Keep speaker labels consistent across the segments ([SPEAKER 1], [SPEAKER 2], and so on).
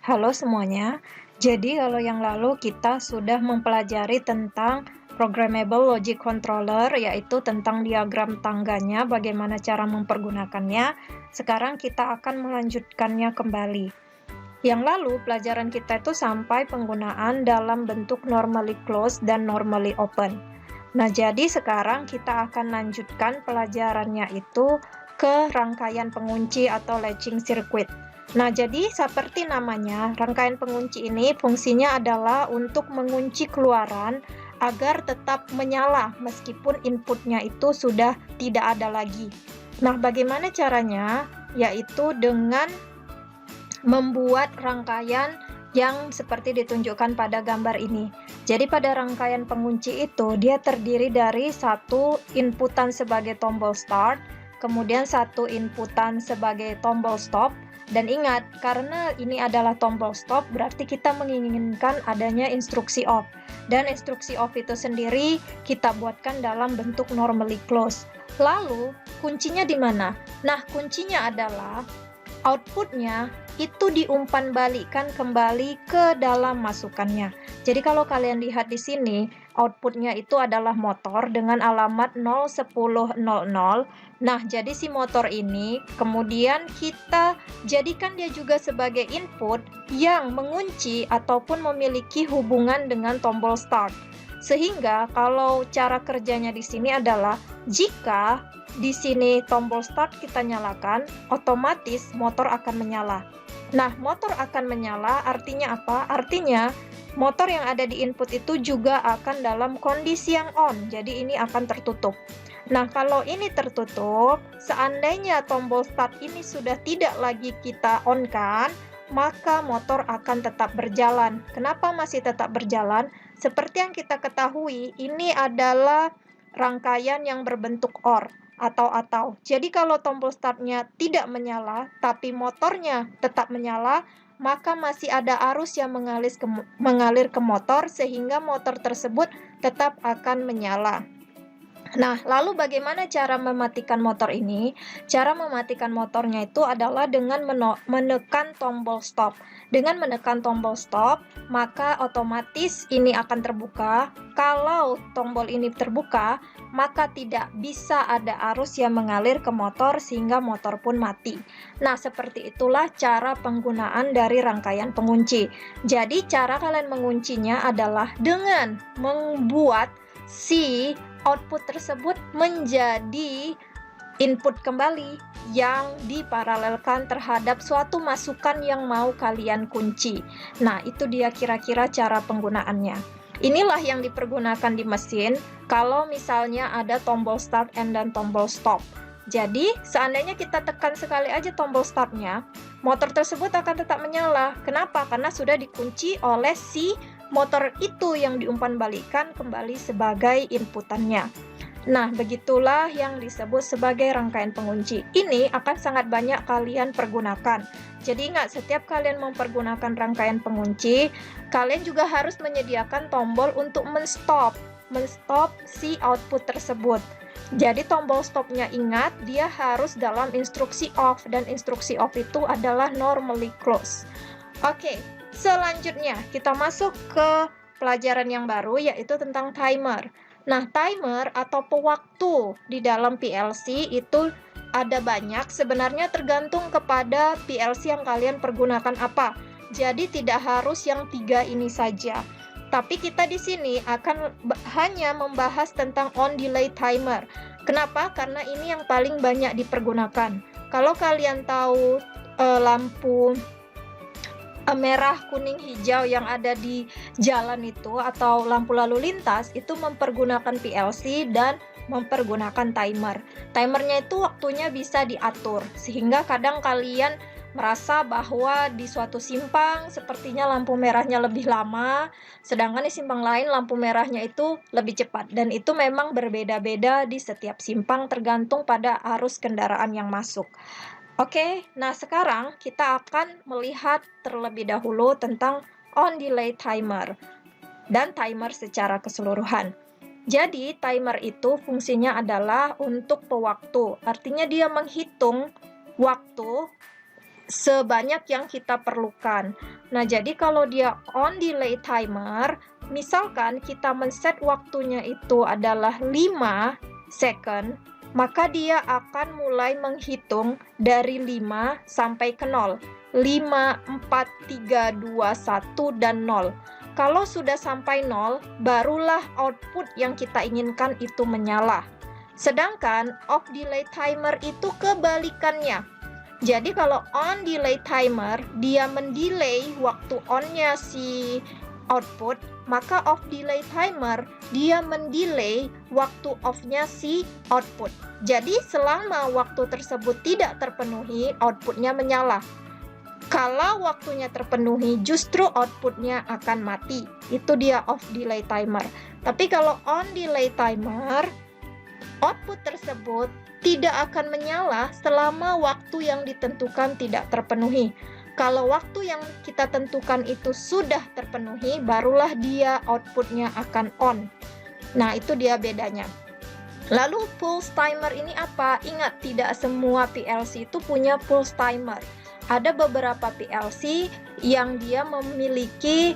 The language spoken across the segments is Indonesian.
[SPEAKER 1] Halo semuanya. Jadi kalau yang lalu kita sudah mempelajari tentang programmable logic controller, yaitu tentang diagram tangganya, bagaimana cara mempergunakannya. Sekarang kita akan melanjutkannya kembali. Yang lalu pelajaran kita itu sampai penggunaan dalam bentuk normally closed dan normally open. Nah, jadi sekarang kita akan lanjutkan pelajarannya itu ke rangkaian pengunci atau latching circuit. Nah, jadi seperti namanya, rangkaian pengunci ini fungsinya adalah untuk mengunci keluaran agar tetap menyala meskipun inputnya itu sudah tidak ada lagi. Nah, bagaimana caranya? Yaitu dengan membuat rangkaian yang seperti ditunjukkan pada gambar ini. Jadi pada rangkaian pengunci itu, dia terdiri dari satu inputan sebagai tombol start, kemudian satu inputan sebagai tombol stop. Dan ingat, karena ini adalah tombol stop, berarti kita menginginkan adanya instruksi off. Dan instruksi off itu sendiri kita buatkan dalam bentuk normally closed. Lalu, kuncinya di mana? Nah, kuncinya adalah outputnya itu diumpan balikkan kembali ke dalam masukannya. Jadi kalau kalian lihat di sini, outputnya itu adalah motor dengan alamat 01000. Nah, jadi si motor ini kemudian kita jadikan dia juga sebagai input yang mengunci ataupun memiliki hubungan dengan tombol start. Sehingga kalau cara kerjanya di sini adalah jika di sini tombol start kita nyalakan, otomatis motor akan menyala. Nah, motor akan menyala artinya apa? Artinya motor yang ada di input itu juga akan dalam kondisi yang on, jadi ini akan tertutup. Nah, kalau ini tertutup, seandainya tombol start ini sudah tidak lagi kita on-kan, maka motor akan tetap berjalan. Kenapa masih tetap berjalan? Seperti yang kita ketahui, ini adalah rangkaian yang berbentuk OR atau. Jadi kalau tombol startnya tidak menyala, tapi motornya tetap menyala, maka masih ada arus yang mengalir ke motor sehingga motor tersebut tetap akan menyala. Nah, lalu bagaimana cara mematikan motor ini? Cara mematikan motornya itu adalah dengan menekan tombol stop. Dengan menekan tombol stop, maka otomatis ini akan terbuka. Kalau tombol ini terbuka, maka tidak bisa ada arus yang mengalir ke motor sehingga motor pun mati. Nah, seperti itulah cara penggunaan dari rangkaian pengunci. Jadi, cara kalian menguncinya adalah dengan membuat si output tersebut menjadi input kembali yang diparalelkan terhadap suatu masukan yang mau kalian kunci. Nah, itu dia kira-kira cara penggunaannya. Inilah yang dipergunakan di mesin kalau misalnya ada tombol start and dan tombol stop. Jadi, seandainya kita tekan sekali aja tombol startnya, motor tersebut akan tetap menyala. Kenapa? Karena sudah dikunci oleh si motor itu yang diumpan balikan kembali sebagai inputannya. Nah, begitulah yang disebut sebagai rangkaian pengunci. Ini akan sangat banyak kalian pergunakan. Jadi ingat, setiap kalian mempergunakan rangkaian pengunci, kalian juga harus menyediakan tombol untuk menstop si output tersebut. Jadi tombol stopnya ingat, dia harus dalam instruksi off, dan instruksi off itu adalah normally close. Oke, selanjutnya kita masuk ke pelajaran yang baru, yaitu tentang timer. Nah, timer atau pewaktu di dalam PLC itu ada banyak, sebenarnya tergantung kepada PLC yang kalian pergunakan apa. Jadi tidak harus yang 3 ini saja. Tapi kita di sini akan hanya membahas tentang on delay timer. Kenapa? Karena ini yang paling banyak dipergunakan. Kalau kalian tahu lampu merah, kuning, hijau yang ada di jalan itu atau lampu lalu lintas itu mempergunakan PLC dan mempergunakan timer. Timernya itu waktunya bisa diatur sehingga kadang kalian merasa bahwa di suatu simpang sepertinya lampu merahnya lebih lama, sedangkan di simpang lain lampu merahnya itu lebih cepat, dan itu memang berbeda-beda di setiap simpang tergantung pada arus kendaraan yang masuk. Oke, nah sekarang kita akan melihat terlebih dahulu tentang on delay timer dan timer secara keseluruhan. Jadi timer itu fungsinya adalah untuk pewaktu, artinya dia menghitung waktu sebanyak yang kita perlukan. Nah, jadi kalau dia on delay timer, misalkan kita men-set waktunya itu adalah 5 second, maka dia akan mulai menghitung dari 5 sampai ke 0. 5, 4, 3, 2, 1, dan 0. Kalau sudah sampai 0, barulah output yang kita inginkan itu menyala. Sedangkan off delay timer itu kebalikannya. Jadi kalau on delay timer, dia mendelay waktu on-nya si output, maka off delay timer, dia mendelay waktu off-nya si output. Jadi selama waktu tersebut tidak terpenuhi, outputnya menyala. Kalau waktunya terpenuhi, justru outputnya akan mati. Itu dia off delay timer. Tapi kalau on delay timer, output tersebut tidak akan menyala selama waktu yang ditentukan tidak terpenuhi. Kalau waktu yang kita tentukan itu sudah terpenuhi, barulah dia outputnya akan on. Nah, itu dia bedanya. Lalu pulse timer ini apa? Ingat, tidak semua PLC itu punya pulse timer. Ada beberapa PLC yang dia memiliki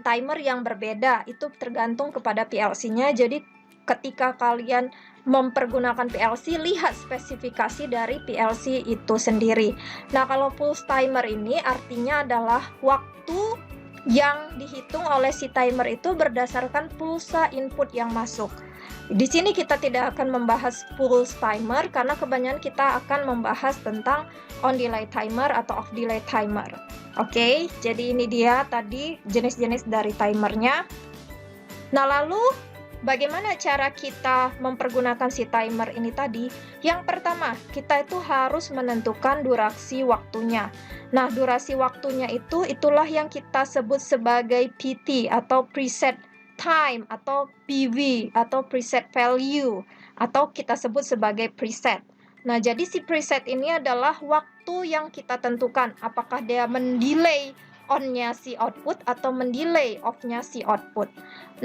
[SPEAKER 1] timer yang berbeda. Itu tergantung kepada PLC-nya. Jadi ketika kalian mempergunakan PLC, lihat spesifikasi dari PLC itu sendiri. Nah, kalau pulse timer ini artinya adalah waktu yang dihitung oleh si timer itu berdasarkan pulsa input yang masuk. Di sini kita tidak akan membahas pulse timer karena kebanyakan kita akan membahas tentang on delay timer atau off delay timer. Oke, jadi ini dia tadi jenis-jenis dari timernya. Nah, lalu bagaimana cara kita mempergunakan si timer ini tadi? Yang pertama, kita itu harus menentukan durasi waktunya. Nah, durasi waktunya itulah yang kita sebut sebagai PT atau preset time atau PV atau preset value atau kita sebut sebagai preset. Nah, jadi si preset ini adalah waktu yang kita tentukan apakah dia mendelay on-nya si output atau mendelay off-nya si output.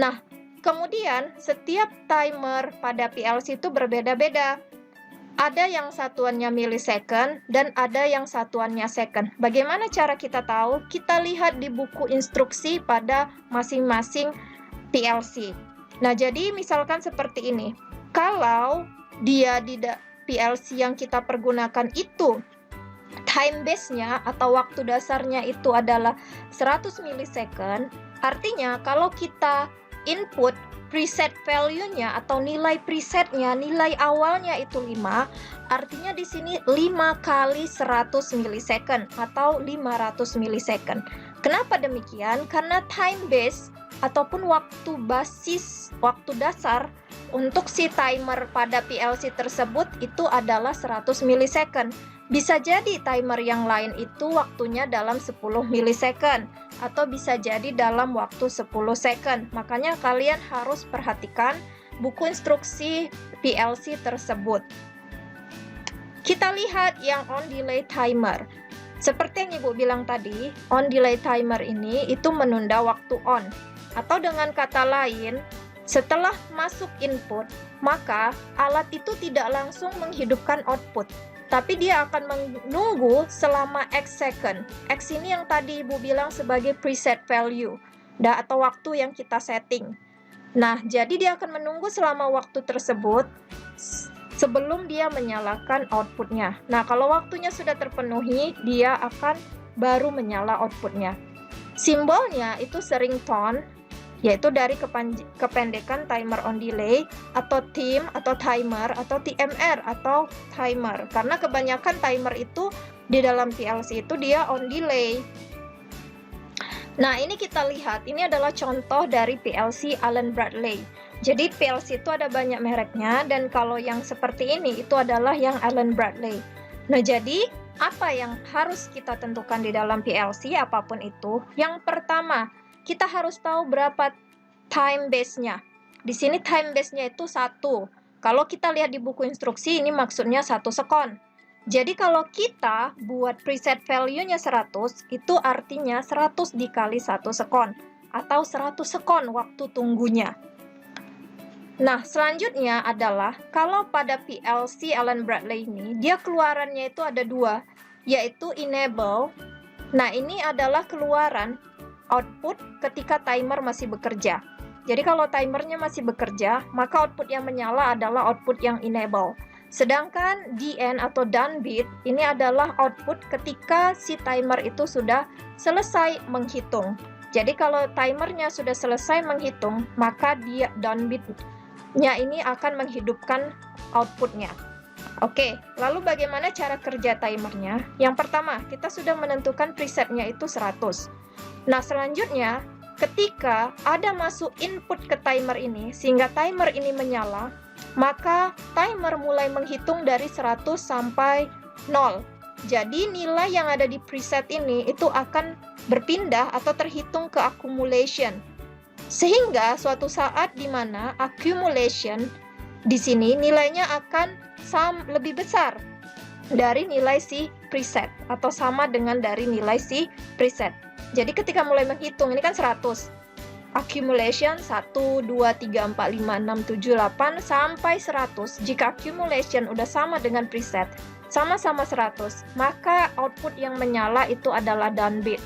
[SPEAKER 1] Nah, kemudian setiap timer pada PLC itu berbeda-beda. Ada yang satuannya millisecond dan ada yang satuannya second. Bagaimana cara kita tahu? Kita lihat di buku instruksi pada masing-masing PLC. Nah, jadi misalkan seperti ini. Kalau dia di PLC yang kita pergunakan itu time base-nya atau waktu dasarnya itu adalah 100 millisecond, artinya kalau kita input preset value-nya atau nilai presetnya, nilai awalnya itu 5, artinya di sini 5 kali 100 millisecond atau 500 millisecond. Kenapa demikian? Karena time base ataupun waktu basis, waktu dasar untuk si timer pada PLC tersebut itu adalah 100 millisecond. Bisa jadi timer yang lain itu waktunya dalam 10 millisecond atau bisa jadi dalam waktu 10 second. Makanya kalian harus perhatikan buku instruksi PLC tersebut. Kita lihat yang on delay timer. Seperti yang Ibu bilang tadi, on delay timer ini itu menunda waktu on. Atau dengan kata lain, setelah masuk input, maka alat itu tidak langsung menghidupkan output, tapi dia akan menunggu selama X second. X ini yang tadi Ibu bilang sebagai preset value, atau waktu yang kita setting. Nah, jadi dia akan menunggu selama waktu tersebut sebelum dia menyalakan outputnya. Nah, kalau waktunya sudah terpenuhi, dia akan baru menyala outputnya. Simbolnya itu sering tone, yaitu dari kependekan timer on delay atau TIM atau timer atau TMR atau timer. Karena kebanyakan timer itu di dalam PLC itu dia on delay. Nah, ini kita lihat, ini adalah contoh dari PLC Allen Bradley. Jadi PLC itu ada banyak mereknya dan kalau yang seperti ini itu adalah yang Allen Bradley. Nah, jadi apa yang harus kita tentukan di dalam PLC apapun itu? Yang pertama, kita harus tahu berapa time base-nya. Di sini time base-nya itu 1. Kalau kita lihat di buku instruksi, ini maksudnya 1 sekon. Jadi kalau kita buat preset value-nya 100, itu artinya 100 dikali 1 sekon. Atau 100 sekon waktu tunggunya. Nah, selanjutnya adalah, kalau pada PLC Allen Bradley ini, dia keluarannya itu ada 2, yaitu enable Nah, ini adalah keluaran output ketika timer masih bekerja. Jadi kalau timernya masih bekerja, maka output yang menyala adalah output yang enable. Sedangkan DN atau done bit ini adalah output ketika si timer itu sudah selesai menghitung. Jadi kalau timernya sudah selesai menghitung, maka dia done bitnya ini akan menghidupkan outputnya. Oke, lalu bagaimana cara kerja timernya? Yang pertama, kita sudah menentukan presetnya itu 100. Nah, selanjutnya, ketika ada masuk input ke timer ini, sehingga timer ini menyala, maka timer mulai menghitung dari 100 sampai 0. Jadi, nilai yang ada di preset ini itu akan berpindah atau terhitung ke accumulation. Sehingga suatu saat di mana accumulation di sini nilainya akan lebih besar dari nilai si preset atau sama dengan dari nilai si preset. Jadi ketika mulai menghitung ini kan 100. Accumulation 1, 2, 3, 4, 5, 6, 7, 8 sampai 100. Jika accumulation udah sama dengan preset, sama-sama 100, maka output yang menyala itu adalah done bit.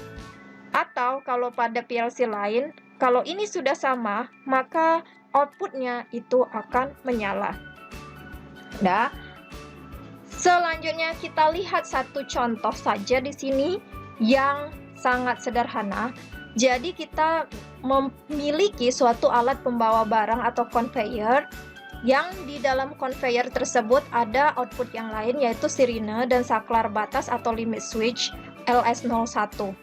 [SPEAKER 1] Atau kalau pada PLC lain, kalau ini sudah sama, maka outputnya itu akan menyala. Nah, selanjutnya kita lihat satu contoh saja di sini yang sangat sederhana. Jadi kita memiliki suatu alat pembawa barang atau conveyor yang di dalam conveyor tersebut ada output yang lain yaitu sirine dan saklar batas atau limit switch LS01.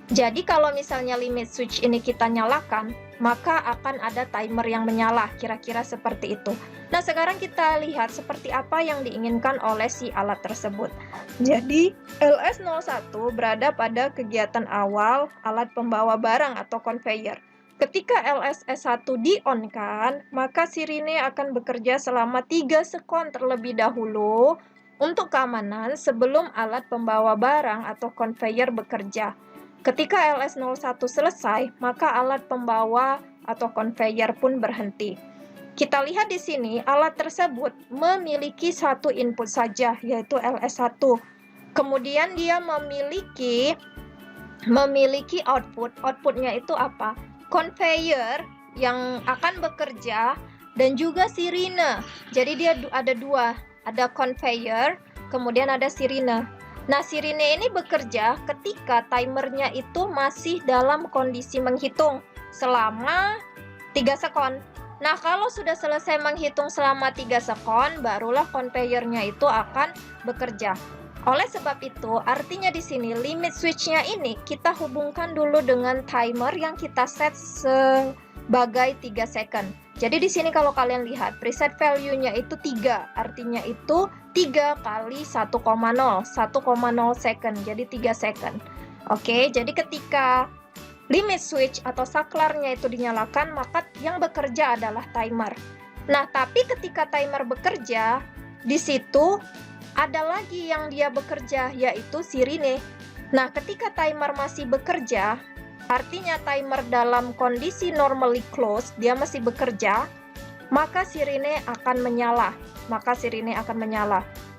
[SPEAKER 1] Jadi kalau misalnya limit switch ini kita nyalakan, maka akan ada timer yang menyala, kira-kira seperti itu. Nah, sekarang kita lihat seperti apa yang diinginkan oleh si alat tersebut. Jadi, LS01 berada pada kegiatan awal alat pembawa barang atau conveyor. Ketika LS1 di-on-kan, maka sirine akan bekerja selama 3 sekon terlebih dahulu untuk keamanan sebelum alat pembawa barang atau conveyor bekerja. Ketika LS01 selesai, maka alat pembawa atau conveyor pun berhenti. Kita lihat di sini, alat tersebut memiliki satu input saja, yaitu LS1. Kemudian dia memiliki output. Outputnya itu apa? Conveyor yang akan bekerja dan juga sirine. Jadi dia ada dua, ada conveyor, kemudian ada sirine. Nah, sirine ini bekerja ketika timernya itu masih dalam kondisi menghitung selama 3 sekon. Nah, kalau sudah selesai menghitung selama 3 sekon, barulah conveyornya itu akan bekerja. Oleh sebab itu, artinya di sini limit switch-nya ini kita hubungkan dulu dengan timer yang kita set sebagai 3 second. Jadi di sini kalau kalian lihat, preset value-nya itu 3, artinya itu 3 kali 1,0 second, jadi 3 second. Oke, jadi ketika limit switch atau saklarnya itu dinyalakan, maka yang bekerja adalah timer. Nah, tapi ketika timer bekerja, di situ ada lagi yang dia bekerja, yaitu sirine. Nah, ketika timer masih bekerja, artinya timer dalam kondisi normally closed, dia masih bekerja, maka sirine akan menyala.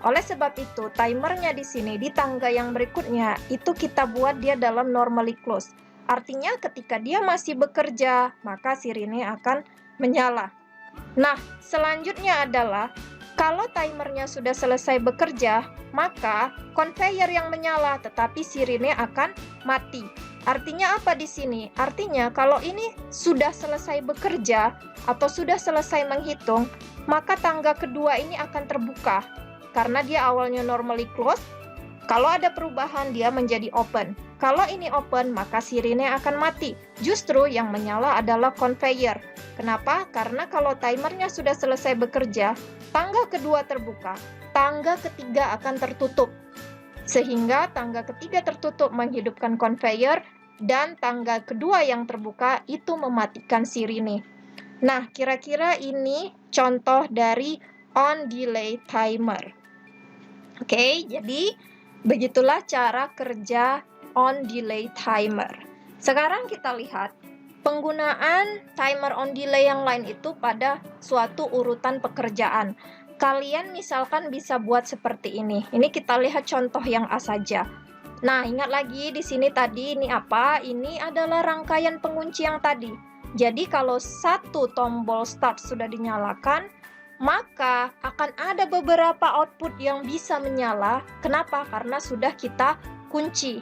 [SPEAKER 1] Oleh sebab itu, timernya di sini di tangga yang berikutnya itu kita buat dia dalam normally closed. Artinya ketika dia masih bekerja, maka sirine akan menyala. Nah, selanjutnya adalah kalau timernya sudah selesai bekerja, maka conveyor yang menyala tetapi sirine akan mati. Artinya apa di sini? Artinya kalau ini sudah selesai bekerja atau sudah selesai menghitung, maka tangga kedua ini akan terbuka. Karena dia awalnya normally closed, kalau ada perubahan dia menjadi open. Kalau ini open, maka sirine akan mati. Justru yang menyala adalah conveyor. Kenapa? Karena kalau timernya sudah selesai bekerja, tangga kedua terbuka, tangga ketiga akan tertutup. Sehingga tangga ketiga tertutup menghidupkan conveyor dan tangga kedua yang terbuka itu mematikan sirine. Nah, kira-kira ini contoh dari on delay timer. Oke, jadi begitulah cara kerja on delay timer. Sekarang kita lihat penggunaan timer on delay yang lain itu pada suatu urutan pekerjaan. Kalian misalkan bisa buat seperti ini. Ini kita lihat contoh yang A saja. Nah, ingat lagi di sini tadi ini apa? Ini adalah rangkaian pengunci yang tadi. Jadi kalau satu tombol start sudah dinyalakan, maka akan ada beberapa output yang bisa menyala. Kenapa? Karena sudah kita kunci.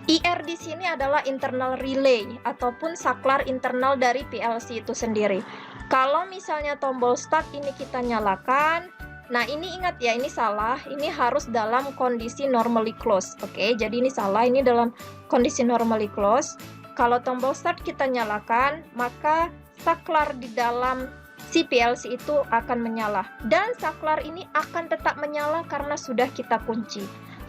[SPEAKER 1] IR di sini adalah internal relay ataupun saklar internal dari PLC itu sendiri. Kalau misalnya tombol start ini kita nyalakan, nah ini ingat ya, ini salah, ini harus dalam kondisi normally close. Oke, jadi ini salah, ini dalam kondisi normally close. Kalau tombol start kita nyalakan, maka saklar di dalam si PLC itu akan menyala. Dan saklar ini akan tetap menyala karena sudah kita kunci.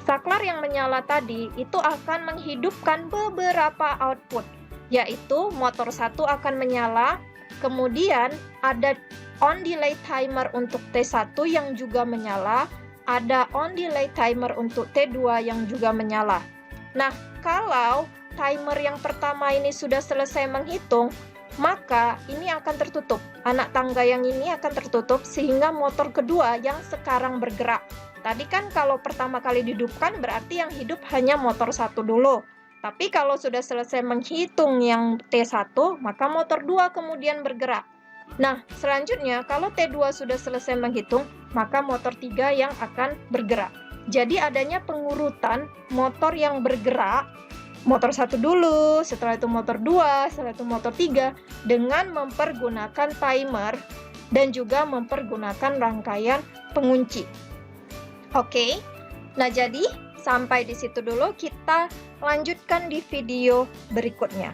[SPEAKER 1] Saklar yang menyala tadi itu akan menghidupkan beberapa output, yaitu motor 1 akan menyala, kemudian ada on delay timer untuk T1 yang juga menyala, ada on delay timer untuk T2 yang juga menyala. Nah, kalau timer yang pertama ini sudah selesai menghitung, maka ini akan tertutup. Anak tangga yang ini akan tertutup sehingga motor kedua yang sekarang bergerak. Tadi kan kalau pertama kali dihidupkan berarti yang hidup hanya motor 1 dulu. Tapi kalau sudah selesai menghitung yang T1, maka motor 2 kemudian bergerak. Nah, selanjutnya kalau T2 sudah selesai menghitung, maka motor 3 yang akan bergerak. Jadi adanya pengurutan motor yang bergerak, motor 1 dulu, setelah itu motor 2, setelah itu motor 3, dengan mempergunakan timer dan juga mempergunakan rangkaian pengunci. Oke, nah jadi sampai di situ dulu, kita lanjutkan di video berikutnya.